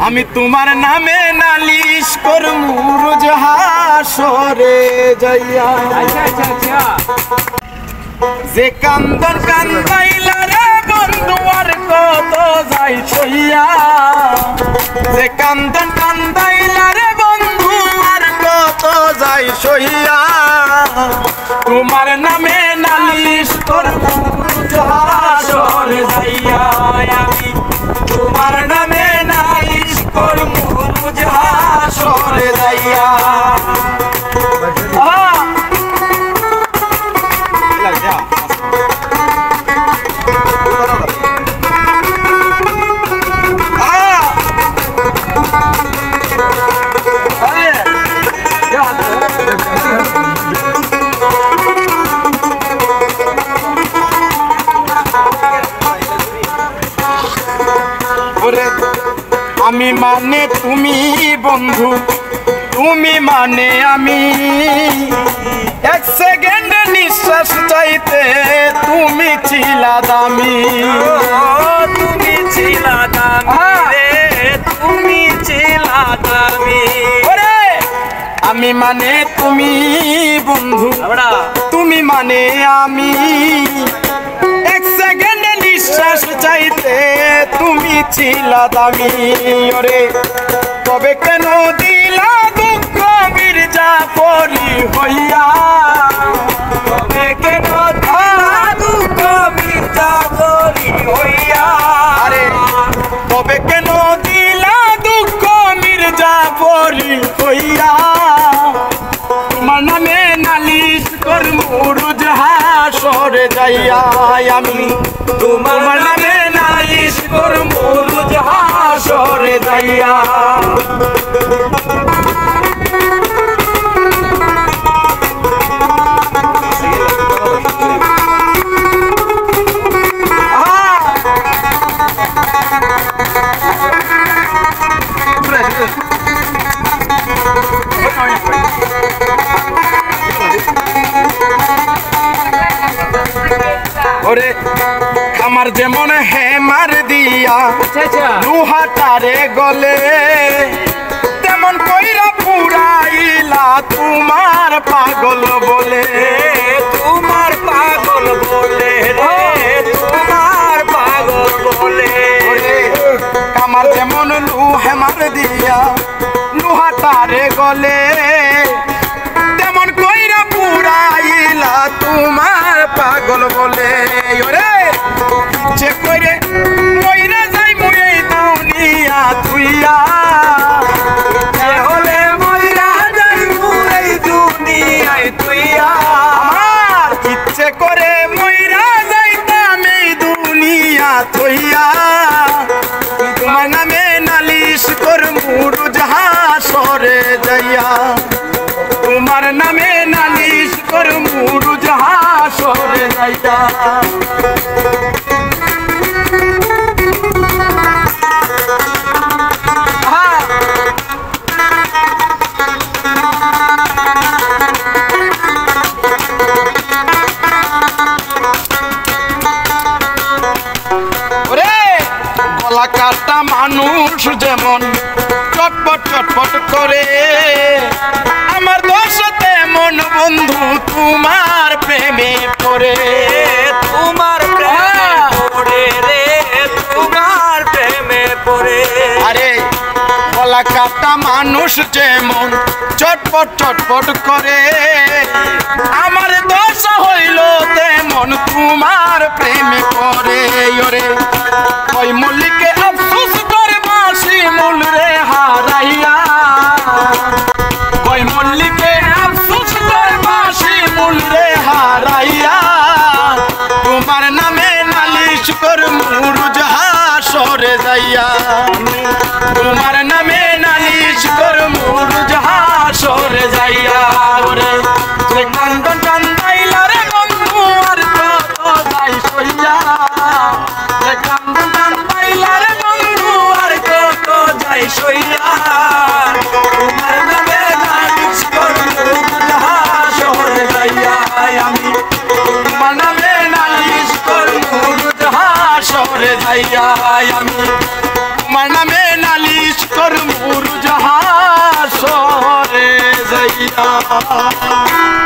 আমি তোমার নামে নালিশ করমু রোজ হাসরে যাইয়া। যে কান্দন কান্দাইলা রে বন্ধু আর কত যাই সইয়া। যে কান্দন কান্দাইলা রে বন্ধু আর কত যাই সইয়া। তোমার নামে নালিশ করমু রোজ হাসরে যাইয়া। আমি তোমার নামে নালিশ করমু রোজ হাসরে যাইয়া। আমি মানে তুমি বন্ধু, তুমি মানে আমি। এক সেকেন্ড নিঃশ্বাস চাইতে তুমি ছিলা দামি। তুমি ছিলা দামি, তুমি ছিলা দামি। আমি মানে তুমি বন্ধু, তুমি মানে আমি। এক সেকেন্ড নিঃশ্বাস চাইতে তুমি ছিলা দামি। ওরে তবে কেন দিলা দুঃখ মির্জা পরি হইয়া। তবে কেন দিলা দুঃখ মির্জা পরি হইয়া। আরে তবে কেন দিলা দুঃখ মির্জা পরি হইয়া। তোমার নামে নালিশ করমু রোজ হাসরে যাইয়া। আমি তোমার নামে নালিশ করমু রোজ হাসরে যাইয়া। ওরে আমার যেমন হেমার দিয়া লোহাটারে গলে, তেমন কইরা পুরাইলা তোমার পাগল বলে। তোমার পাগল বলে রে, তোমার পাগল বলে। আমার যেমন হেমার দিয়া লোহাটারে গলে, তেমন কইরা পুরাইলা তোমার পাগল বলে। ওরে ইচ্ছে করে মইরা যাই মই এই দুনিয়া তুইয়া। হলে মইরা যাই মই এই দুনিয়ায় তুইয়া। আমার ইচ্ছে করে মইরা যাইতাম এই দুনিয়া তুইয়া। তোমার নামে নালিশ করমু রোজ হাসরে যাইয়া। তোমার নামে নালিশ করমু রোজ হাসরে যাইয়া। গলা কাটা মানুষ যেমন চটপট চটপট করে, আমার দোষ তেমন বন্ধু তোমার প্রেমে পড়ে। তোমার প্রেমে পড়ে রে, তোমার প্রেমে পড়ে। আরে গলা কাটা মানুষ যেমন চটপট চটপট করে, আমার দোষ হইল তেমন তোমার প্রেমে পড়ে। ওরে ওই মল্লিকে আফসোস করে বাঁশি মূল রে হারাইয়া। ওই মল্লিকে আফসোস করে বাঁশি মূল রে হারাইয়া। তোমার নামে নালিশ করমু রোজ হাসরে যাইয়া। তোমার নামে নালিশ করমু রোজ হাসরে যাইয়া। ওরে কান্দন কান্দাইলা রে বন্ধু আর কত যাই সইয়া। কান্দন কান্দাইলা রে বন্ধু আর কত যাই সইয়া। তোমার নামে নালিশ করমু রোজ হাসরে যাইয়া। আমি তোমার নামে নালিশ করমু রোজ হাসরে যাইয়া। আমি তোমার নামে নালিশ দিয়া